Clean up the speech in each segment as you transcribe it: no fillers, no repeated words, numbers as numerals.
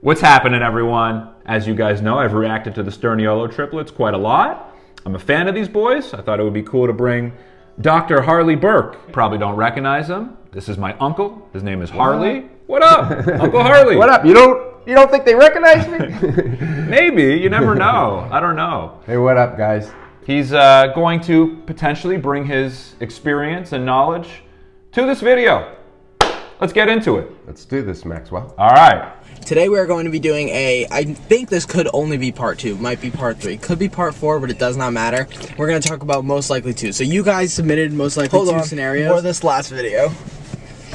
What's happening, everyone? As you guys know, I've reacted to the Sturniolo triplets quite a lot. I'm a fan of these boys. I thought it would be cool to bring Dr. Harley Burke. Probably don't recognize him. This is my uncle. His name is Harley. What up, Uncle Harley? What up? You don't think they recognize me? Maybe. You never know. I don't know. Hey, what up, guys? He's going to potentially bring his experience and knowledge to this video. Let's get into it. Let's do this, Maxwell. All right. Today we're going to be doing I think this could only be part 2, might be part 3, could be part 4, but it does not matter. We're going to talk about most likely 2. So you guys submitted most likely 2 scenarios. For this last video.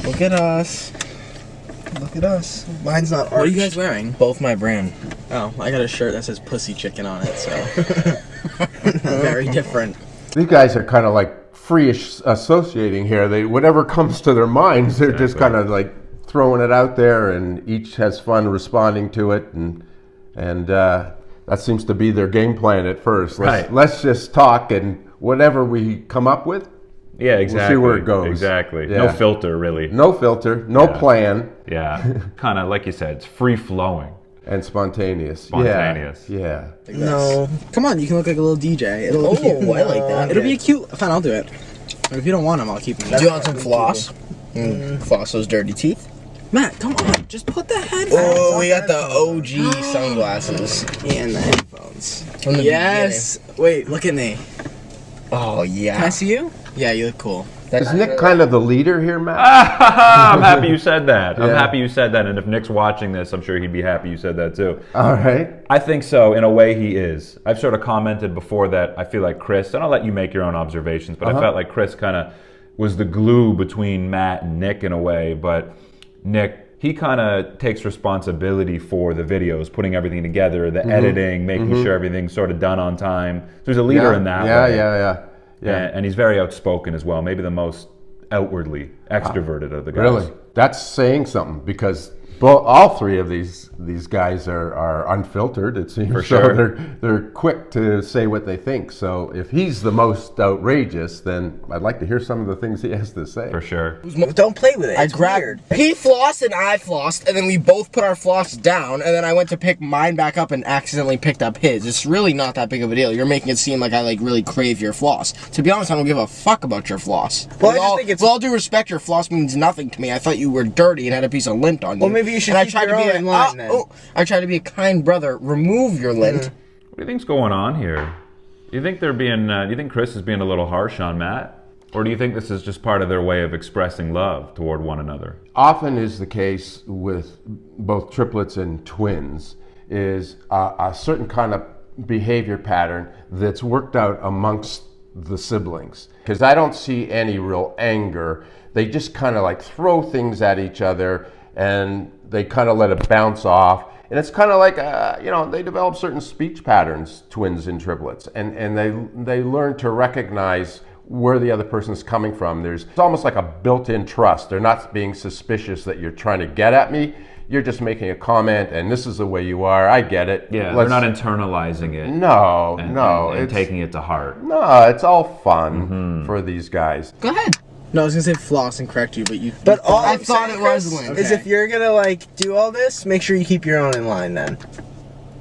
Look at us. Look at us. Mine's not arched. What are you guys wearing? Both my brand. Oh, I got a shirt that says Pussy Chicken on it, so. Very different. These guys are kind of like free-ish associating here. Whatever comes to their minds, they're just kind of like throwing it out there, and each has fun responding to it, and that seems to be their game plan at first. Let's just talk, and whatever we come up with, yeah, exactly. We'll see where it goes. Exactly. Yeah. No filter, really. No filter, no plan. Yeah. Kind of like you said, it's free-flowing. And spontaneous. Spontaneous. Yeah. No. Come on, you can look like a little DJ. It'll be cute. I like that. It'll be a cute. Fine, I'll do it. If you don't want them, I'll keep them. Do you want some floss? Floss those dirty teeth. Matt, come on. Just put the headphones. Oh, we got the OG sunglasses. And the headphones. From the Yes. Wait, look at me. Oh, yeah. Can I see you? Yeah, you look cool. Is Nick kind of the leader here, Matt? I'm happy you said that. I'm Yeah. happy you said that. And if Nick's watching this, I'm sure he'd be happy you said that too. All right. I think so. In a way, he is. I've sort of commented before that I feel like Chris, and I'll let you make your own observations, but I felt like Chris kind of was the glue between Matt and Nick in a way. But Nick, he kind of takes responsibility for the videos, putting everything together, the editing, making sure everything's sort of done on time. So he's a leader in that way. Yeah. And he's very outspoken as well. Maybe the most outwardly extroverted of the guys. Really? That's saying something, because all three of these guys are unfiltered, it seems. For sure. So they're quick to say what they think. So if he's the most outrageous, then I'd like to hear some of the things he has to say. For sure. Don't play with it. I It's grabbed- weird. He flossed and I flossed, and then we both put our floss down, and then I went to pick mine back up and accidentally picked up his. It's really not that big of a deal. You're making it seem like I really crave your floss. To be honest, I don't give a fuck about your floss. Well, with I just think it's- with all due respect, your floss means nothing to me. I thought you were dirty and had a piece of lint on you. Well, maybe you should And keep your own in line, then. I tried to be a kind brother. Remove your lint. What do you think's going on here? Do you think they're being? Do you think Chris is being a little harsh on Matt, or do you think this is just part of their way of expressing love toward one another? Often is the case with both triplets and twins is a certain kind of behavior pattern that's worked out amongst the siblings. Because I don't see any real anger. They just kind of like throw things at each other, and they kind of let it bounce off. And it's kind of like, they develop certain speech patterns, twins and triplets, and they learn to recognize where the other person's coming from. It's almost like a built-in trust. They're not being suspicious that you're trying to get at me. You're just making a comment, and this is the way you are. I get it. Yeah, they're not internalizing it. No, and taking it to heart. No, it's all fun for these guys. Go ahead. No, I was gonna say floss and correct you, but you. But all I I'm thought saying, it was Chris, lint. is Okay. if you're gonna do all this, make sure you keep your own in line. Then,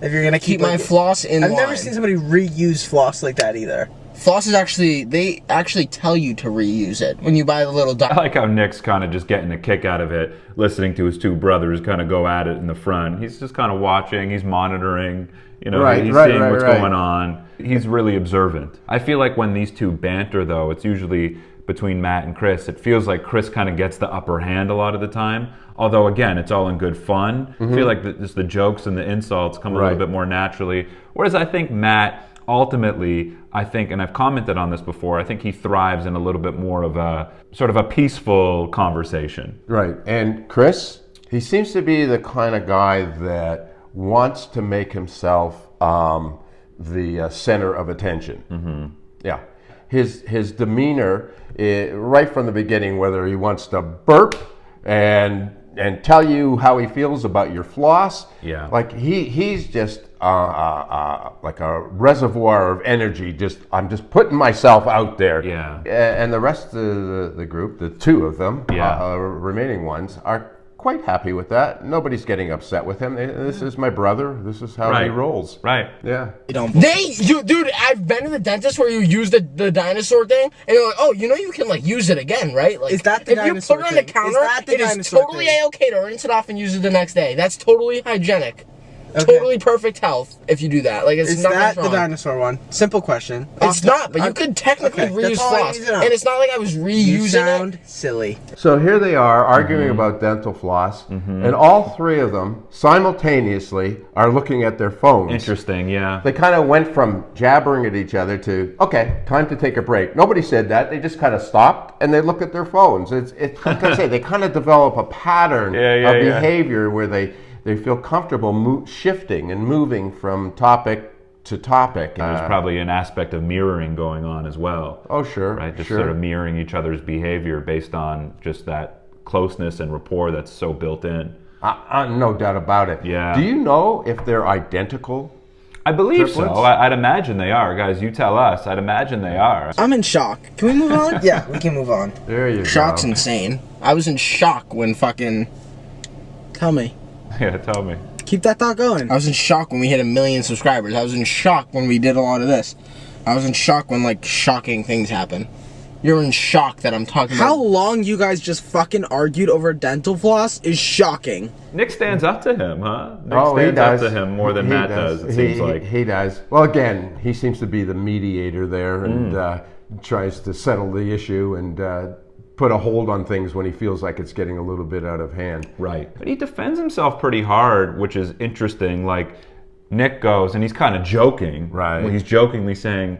if you're gonna keep my floss in line. I've never seen somebody reuse floss like that either. Floss is they actually tell you to reuse it when you buy the little I like how Nick's kind of just getting a kick out of it, listening to his two brothers kind of go at it in the front. He's just kind of watching, he's monitoring, he's seeing what's going on. He's really observant. I feel like when these two banter, though, it's usually between Matt and Chris. It feels like Chris kind of gets the upper hand a lot of the time. Although, again, it's all in good fun. I feel like just the jokes and the insults come a little bit more naturally. Whereas I think Matt, ultimately, and I've commented on this before, I think he thrives in a little bit more of a sort of a peaceful conversation. Right. And Chris, he seems to be the kind of guy that wants to make himself the center of attention. Yeah. His demeanor, right from the beginning, whether he wants to burp and tell you how he feels about your floss, like he's just like a reservoir of energy. I'm just putting myself out there. And the rest of the group, the two of them, remaining ones, are quite happy with that. Nobody's getting upset with him. This is my brother. This is how he rolls. Right. Yeah. Dude, I've been to the dentist where you use the dinosaur thing, and you're like, oh, you can like use it again, right? Like, is that the dinosaur if you put it on the counter, it is totally A-okay to rinse it off and use it the next day. That's totally hygienic. Okay. Totally perfect health if you do that. Like, it's not wrong. Is that the dinosaur one? Simple question. It's not, but you could technically reuse floss. And it's not like I was reusing you sound silly. So here they are arguing about dental floss, and all three of them simultaneously are looking at their phones. Interesting, yeah. They kind of went from jabbering at each other to, okay, time to take a break. Nobody said that. They just kind of stopped and they look at their phones. It's like I say, they kind of develop a pattern of behavior where they feel comfortable shifting and moving from topic to topic. There's probably an aspect of mirroring going on as well. Oh, sure. Right? Just sort of mirroring each other's behavior based on just that closeness and rapport that's so built in. No doubt about it. Yeah. Do you know if they're identical? I believe Triplets? so. I'd imagine they are. Guys, you tell us. I'd imagine they are. I'm in shock. Can we move on? Yeah, we can move on. There you go. Shock's insane. I was in shock when fucking... Tell me. Yeah, tell me. Keep that thought going. I was in shock when we hit 1 million subscribers. I was in shock when we did a lot of this. I was in shock when, like, shocking things happen. You're in shock that I'm talking about... How long you guys just fucking argued over dental floss is shocking. Nick stands up to him, huh? Nick stands up to him more than Matt does, it seems like. He does. Well, again, he seems to be the mediator there and tries to settle the issue and put a hold on things when he feels like it's getting a little bit out of hand. Right. But he defends himself pretty hard, which is interesting. Like, Nick goes, and he's kind of joking. Right. He's jokingly saying,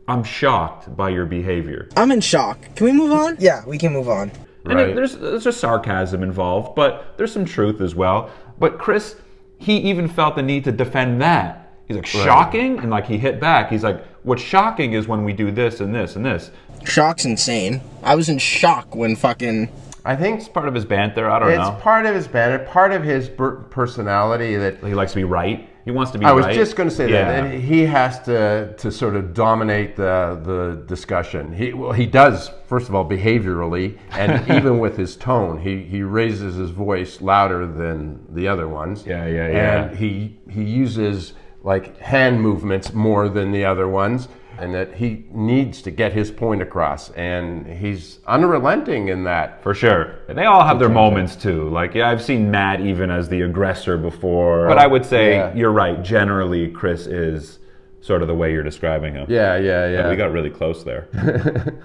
I'm shocked by your behavior. I'm in shock. Can we move on? Yeah, we can move on. And there's just sarcasm involved, but there's some truth as well. But Chris, he even felt the need to defend that. He's like, shocking? And like he hit back. He's like, what's shocking is when we do this and this and this. Shock's insane. I was in shock when fucking... I think it's part of his banter. I don't know. It's part of his banter, part of his personality that he likes to be right. He wants to be right. I was just going to say that he has to sort of dominate the discussion. He does, first of all, behaviorally, and even with his tone, he raises his voice louder than the other ones. Yeah. And he uses like hand movements more than the other ones. And that he needs to get his point across, and he's unrelenting in that. For sure. And they all have their moments too. Like, I've seen Matt even as the aggressor before. But I would say, you're right, generally Chris is sort of the way you're describing him. Yeah. But we got really close there.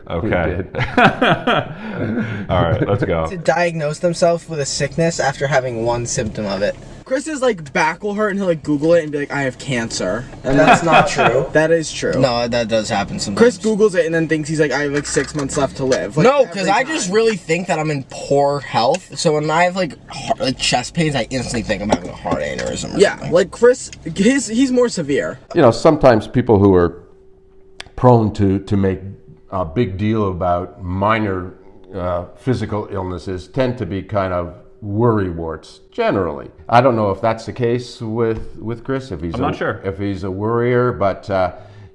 Okay. All right, let's go. To diagnose themselves with a sickness after having one symptom of it. Chris's like back will hurt and he'll like Google it and be like, I have cancer. And that's not true. That is true. No, that does happen sometimes. Chris Googles it and then thinks he's like, I have like 6 months left to live. Like, no, because I just really think that I'm in poor health. So when I have like chest pains, I instantly think I'm having a heart aneurysm or something. Like Chris, he's more severe. You know, sometimes people who are prone to make a big deal about minor physical illnesses tend to be kind of worrywarts generally. I don't know if that's the case with Chris. If he's I'm not sure if he's a worrier, but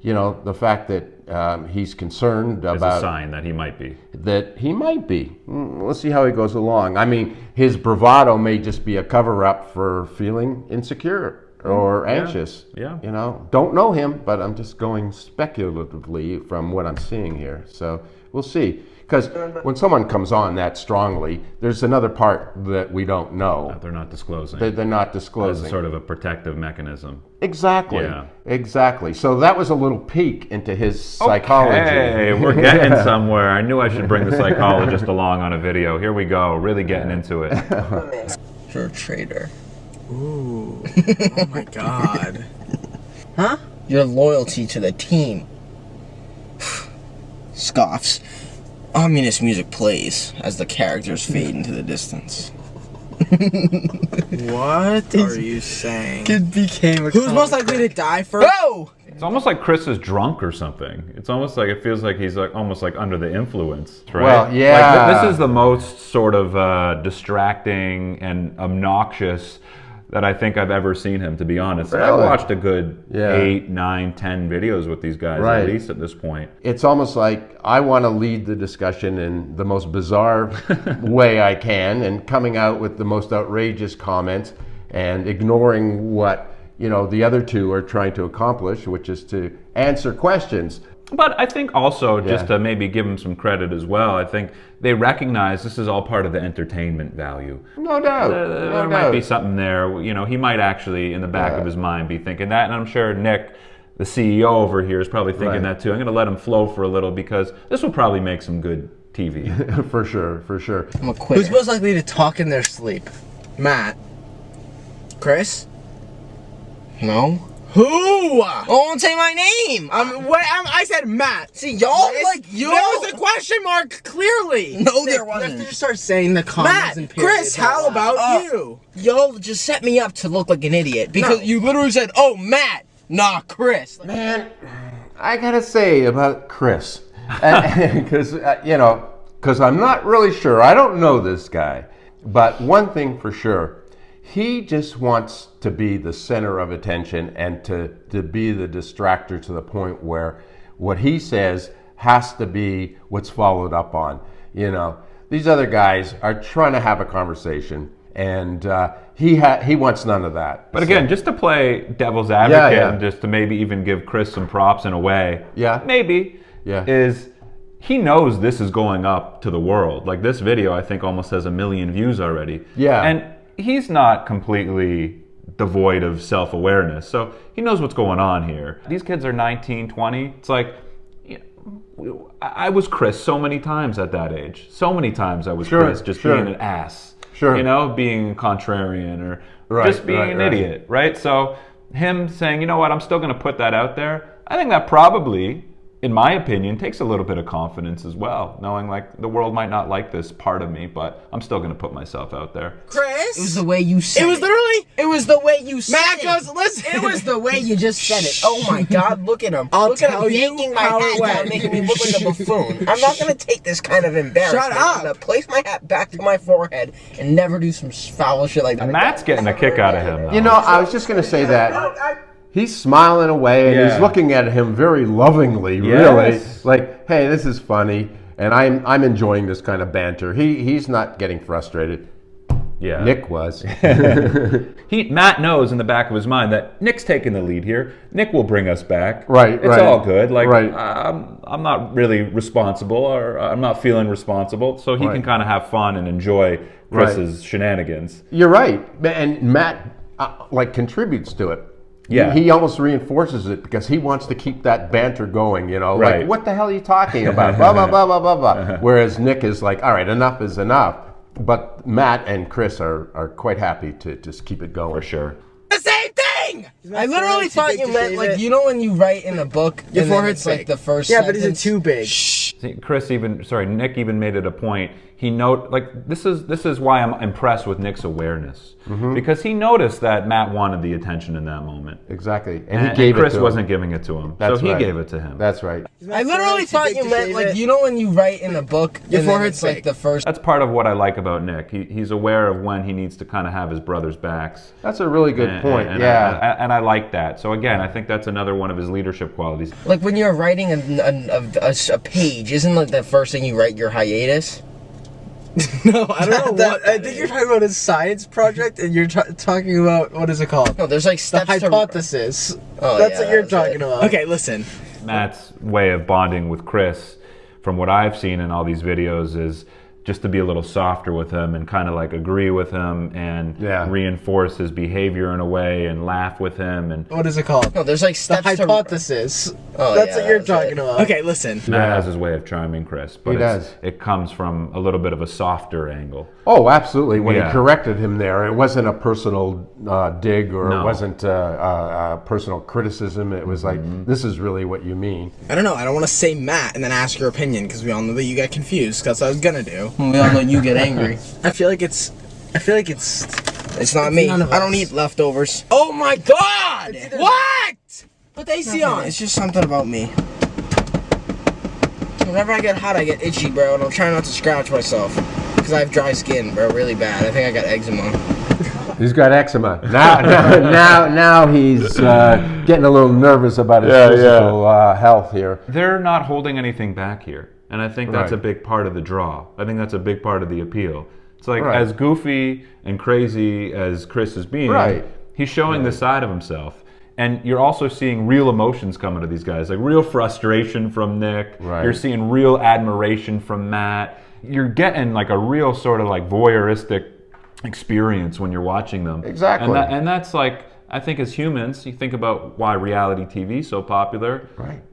you know, the fact that he's concerned about a sign that he might be. That he might be. Let's see how he goes along. I mean, his bravado may just be a cover-up for feeling insecure or anxious. Yeah. You know, don't know him, but I'm just going speculatively from what I'm seeing here. So we'll see. Because when someone comes on that strongly, there's another part that we don't know. That they're not disclosing. They're not disclosing. As sort of a protective mechanism. Exactly. Yeah. Exactly. So that was a little peek into his psychology. Hey, we're getting somewhere. I knew I should bring the psychologist along on a video. Here we go. Really getting into it. For a trader. Ooh. Oh my God. Huh? Your loyalty to the team. Scoffs. Ominous music plays as the characters fade into the distance. What are you saying? It became a Who's most likely to die first? Oh! It's almost like Chris is drunk or something. It's almost like it feels like he's like almost like under the influence, right? Well, yeah. Like this is the most sort of distracting and obnoxious that I think I've ever seen him, to be honest. Really? I've watched a good Yeah. 8, 9, 10 videos with these guys, Right. at least at this point. It's almost like I want to lead the discussion in the most bizarre way I can, and coming out with the most outrageous comments and ignoring what, you know, the other two are trying to accomplish, which is to answer questions. But I think also, just to maybe give them some credit as well, I think they recognize this is all part of the entertainment value. No doubt. There might be something there. You know, he might actually, in the back of his mind, be thinking that. And I'm sure Nick, the CEO over here, is probably thinking that too. I'm going to let him flow for a little because this will probably make some good TV. For sure, for sure. I'm a quitter. Who's most likely to talk in their sleep? Matt. Chris? No. Who? Oh, don't say my name. I said Matt. See, y'all like you. There was a question mark clearly. No, there wasn't. You have to just start saying the commas Matt, and periods. Chris, how about you? Y'all just set me up to look like an idiot because you literally said, "Oh, Matt." Nah, Chris. Man, I gotta say about Chris, because because I'm not really sure. I don't know this guy, but one thing for sure. He just wants to be the center of attention and to be the distractor to the point where what he says has to be what's followed up on. You know, these other guys are trying to have a conversation, and he wants none of that. But again, just to play devil's advocate and just to maybe even give Chris some props in a way, is he knows this is going up to the world. Like this video, I think almost has 1 million views already. Yeah. And he's not completely devoid of self-awareness, so he knows what's going on here. These kids are 19, 20. It's like, I was Chris so many times at that age. So many times I was Chris, just being an ass. You know, being contrarian or just being an idiot, right? So him saying, you know what, I'm still going to put that out there, I think that probably, in my opinion, takes a little bit of confidence as well, knowing like the world might not like this part of me, but I'm still going to put myself out there. Chris? It was the way you said it. It was literally, it was the way you said Matt it. goes, listen. It was the way you just said it. Oh my God, look at him. Look at him yanking my how hat it went. down, making me look like a buffoon. I'm not going to take this kind of embarrassment. Shut up. I'm going to place my hat back to my forehead and never do some foul shit like that. Matt's getting a kick out of him, though. You know, I was just going to say that. He's smiling away and he's looking at him very lovingly, really. Like, hey, this is funny, and I'm enjoying this kind of banter. He's not getting frustrated. Yeah. Nick was. Matt knows in the back of his mind that Nick's taking the lead here. Nick will bring us back. Right, It's all good. Like, right. I'm not really responsible, or I'm not feeling responsible, so he can kind of have fun and enjoy Chris's shenanigans. You're right, and Matt contributes to it. Yeah. He almost reinforces it because he wants to keep that banter going, you know, Right. like, what the hell are you talking about? Blah, blah, blah, blah, blah, blah. Whereas Nick is like, all right, enough is enough. But Matt and Chris are quite happy to just keep it going. For sure. The same thing! I literally thought you meant, like, you know when you write in a book, your forehead's like the first sentence? but is it too big? See, Nick even made it a point. He this is why I'm impressed with Nick's awareness, because he noticed that Matt wanted the attention in that moment. Exactly, And he gave Chris it to wasn't him. giving it to him, That's so he right. gave it to him. That's right. I literally thought you meant, like, you know when you write in a book, your forehead's like the first. That's part of what I like about Nick. He's aware of when he needs to kind of have his brother's backs. That's a really good point. And I like that. So again, I think that's another one of his leadership qualities. Like when you're writing a page, isn't like the first thing you write your hiatus? No, I don't know what. I think you're talking about a science project, and you're talking about, what is it called? No, there's like steps the hypothesis. Oh, that's yeah, what you're that's talking it. about. Okay, listen. Matt's way of bonding with Chris, from what I've seen in all these videos, is just to be a little softer with him and kind of like agree with him and reinforce his behavior in a way and laugh with him. And what is it called? No, there's like the steps hypothesis. Oh, that's yeah, what you're that's talking it. about. Okay, listen. Matt has his way of charming Chris, but He does. It comes from a little bit of a softer angle. Oh, absolutely. When Yeah. he corrected him there, it wasn't a personal dig or No. it wasn't a personal criticism. It was like, this is really what you mean. I don't know. I don't want to say Matt and then ask your opinion because we all know that you got confused. That's what I was gonna do. We all know you get angry. I feel like it's. It's not me. none of I don't us. eat leftovers. Oh my God! What? Put the AC on. It's just something about me. Whenever I get hot, I get itchy, bro, and I'm trying not to scratch myself. Because I have dry skin, bro, really bad. I think I got eczema. He's got eczema. Now he's getting a little nervous about his physical health here. They're not holding anything back here. And I think that's a big part of the draw. I think that's a big part of the appeal. It's like as goofy and crazy as Chris is being, he's showing the side of himself. And you're also seeing real emotions coming to these guys, like real frustration from Nick. You're seeing real admiration from Matt. You're getting like a real sort of like voyeuristic experience when you're watching them. Exactly. And that's like, I think as humans, you think about why reality TV is so popular.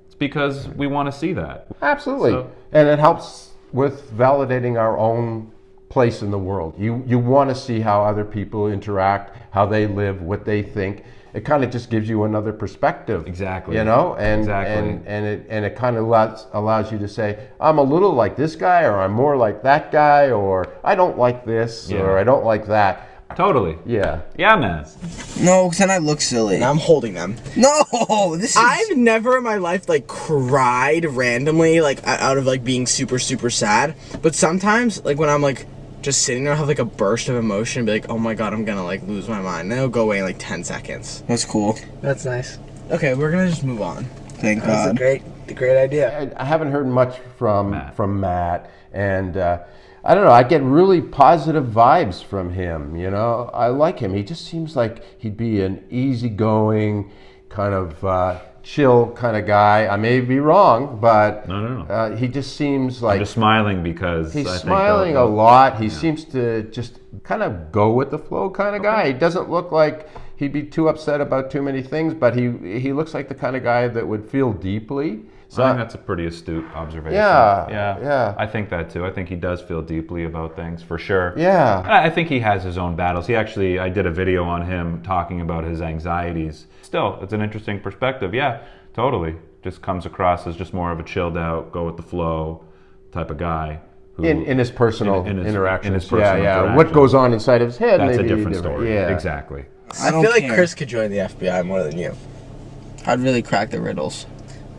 It's because we want to see that. Absolutely. And it helps with validating our own place in the world. You want to see how other people interact, how they live, what they think. It kind of just gives you another perspective. Exactly. You know, and it kind of allows you to say, I'm a little like this guy, or I'm more like that guy, or I don't like this, or I don't like that. Totally. Yeah. Yeah, man. No, because then I look silly. And I'm holding them. No, this is... I've never in my life like cried randomly, like out of like being super, super sad. But sometimes, like when I'm like just sitting there, I'll have like a burst of emotion and be like, oh my god, I'm gonna like lose my mind. And then it'll go away in like 10 seconds. That's cool. That's nice. Okay, we're gonna just move on. Thank God. That's a great idea. I haven't heard much from Matt, and I don't know, I get really positive vibes from him, you know. I like him. He just seems like he'd be an easygoing, kind of chill kind of guy. I may be wrong, but he just seems like... I'm just smiling because he's smiling a lot. He seems to just kind of go with the flow kind of guy. He doesn't look like he'd be too upset about too many things, but he looks like the kind of guy that would feel deeply. So I think that's a pretty astute observation. Yeah. I think that too. I think he does feel deeply about things, for sure. Yeah. I think he has his own battles. I did a video on him talking about his anxieties. Still, it's an interesting perspective. Yeah, totally. Just comes across as just more of a chilled out, go with the flow type of guy. In his personal interactions. In his personal interactions. What goes on inside of his head That's maybe a different story. Yeah. Exactly. I feel like Chris could join the FBI more than you. I'd really crack the riddles.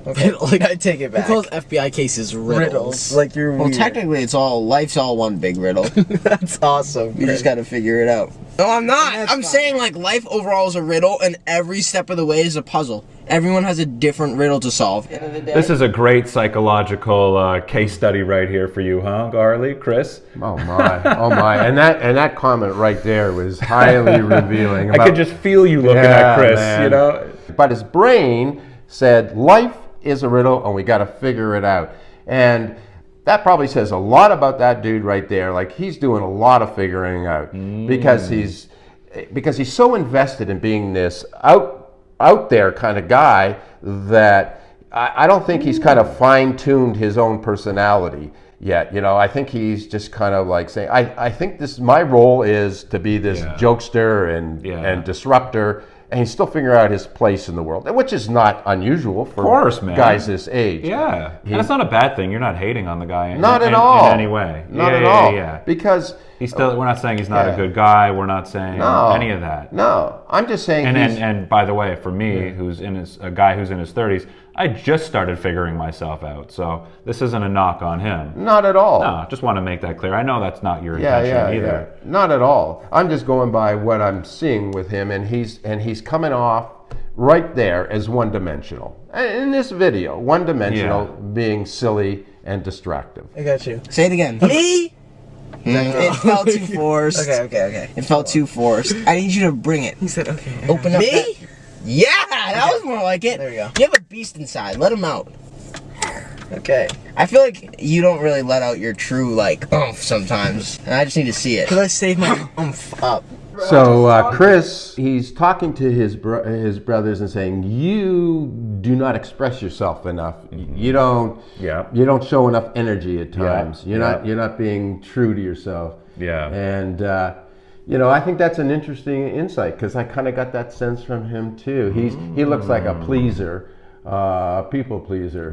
Okay, like I take it back. Who calls FBI cases riddles? Like you're well, weird. technically, life's all one big riddle. That's awesome. You just got to figure it out. No, I'm not. I'm saying like life overall is a riddle, and every step of the way is a puzzle. Everyone has a different riddle to solve. At the end of the day, this is a great psychological case study right here for you, huh, Garley, Chris? Oh my! And that comment right there was highly revealing. I could just feel you looking at Chris. Man. You know, but his brain said life is a riddle, and we got to figure it out. And that probably says a lot about that dude right there. Like he's doing a lot of figuring out because he's so invested in being this out there kind of guy that I don't think he's kind of fine-tuned his own personality yet. You know, I think he's just kind of like saying, I think my role is to be this jokester and disruptor. And he's still figuring out his place in the world, which is not unusual for guys this age. Yeah, and that's not a bad thing. You're not hating on the guy in any way. Not at all. Yeah. Because he's still. We're not saying he's not a good guy. We're not saying any of that. No, I'm just saying. And by the way, for me, who's a guy who's in his 30s, I just started figuring myself out. So this isn't a knock on him. Not at all. No, just want to make that clear. I know that's not your intention either. Yeah. Not at all. I'm just going by what I'm seeing with him, and he's coming off right there as one-dimensional. In this video, one-dimensional being silly and distractive. I got you. Say it again. Me? It felt too forced. Okay. It felt too forced. I need you to bring it. He said, okay. Open up. Me? Yeah, that was more like it. There you go. You have a beast inside. Let him out. Okay. I feel like you don't really let out your true, like, oomph sometimes. And I just need to see it. Could I save my oomph up? So Chris, he's talking to his brothers and saying, "You do not express yourself enough. You don't. You don't show enough energy at times. You're not being true to yourself." Yeah. And you know, I think that's an interesting insight because I kind of got that sense from him too. He looks like a pleaser, people pleaser.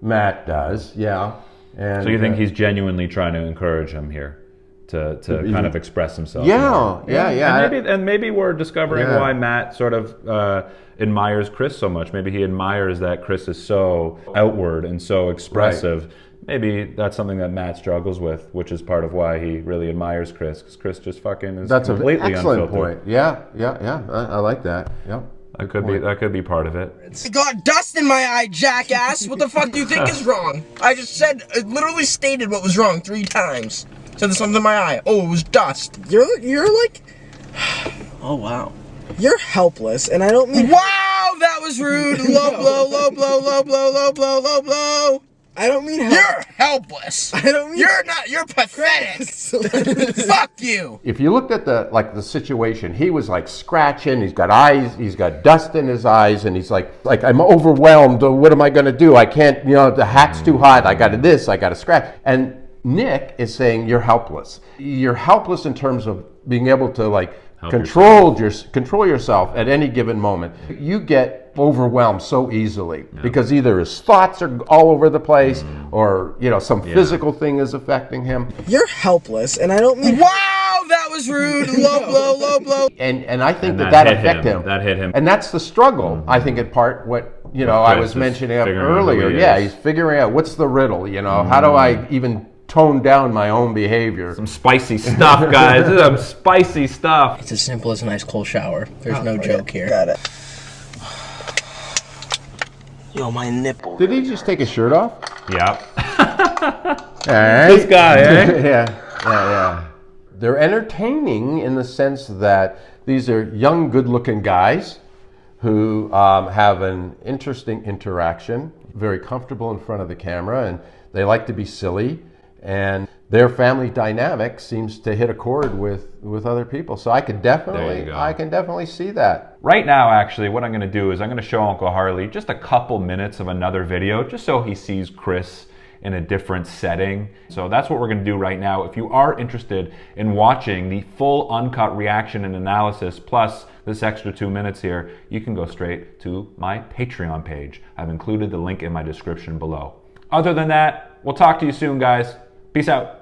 Matt does, yeah. And so you think he's genuinely trying to encourage him here to kind of express himself? Yeah. And maybe we're discovering why Matt sort of admires Chris so much. Maybe he admires that Chris is so outward and so expressive. maybe that's something that Matt struggles with, which is part of why he really admires Chris, because Chris just fucking is completely an excellent unfiltered. point. Yeah. I like that. Yeah. That could be part of it. I got dust in my eye, jackass. What the fuck do you think is wrong? I just said, literally stated what was wrong 3 times. Said there's something in my eye. Oh, it was dust. You're like, oh wow, you're helpless, and I don't mean. Wow, that was rude. Low blow, low blow, low blow, low blow, low blow. I don't mean You're helpless. I don't mean. You're not. You're pathetic. Fuck you. If you looked at the situation, he was like scratching. He's got eyes. He's got dust in his eyes, and he's like I'm overwhelmed. What am I going to do? I can't. The hat's too hot. I got this. I got to scratch. And Nick is saying you're helpless. You're helpless in terms of being able to control yourself at any given moment. You get overwhelmed so easily because either his thoughts are all over the place or some physical thing is affecting him. You're helpless, and I don't mean. Wow, that was rude. Low blow, low blow. And I think that affected him. That hit him. And that's the struggle. I think in part what I was mentioning earlier. Yeah, he's figuring out what's the riddle. How do I even tone down my own behavior? Some spicy stuff, guys. This is some spicy stuff. It's as simple as a nice cold shower. There's no joke here. Got it. Yo, my nipple. Did he just take his shirt off? Yeah. This guy, eh? Yeah. They're entertaining in the sense that these are young, good-looking guys who have an interesting interaction, very comfortable in front of the camera, and they like to be silly. And their family dynamic seems to hit a chord with other people. So I can definitely see that. Right now, actually, what I'm going to do is I'm going to show Uncle Harley just a couple minutes of another video, just so he sees Chris in a different setting. So that's what we're going to do right now. If you are interested in watching the full uncut reaction and analysis, plus this extra 2 minutes here, you can go straight to my Patreon page. I've included the link in my description below. Other than that, we'll talk to you soon, guys. Peace out.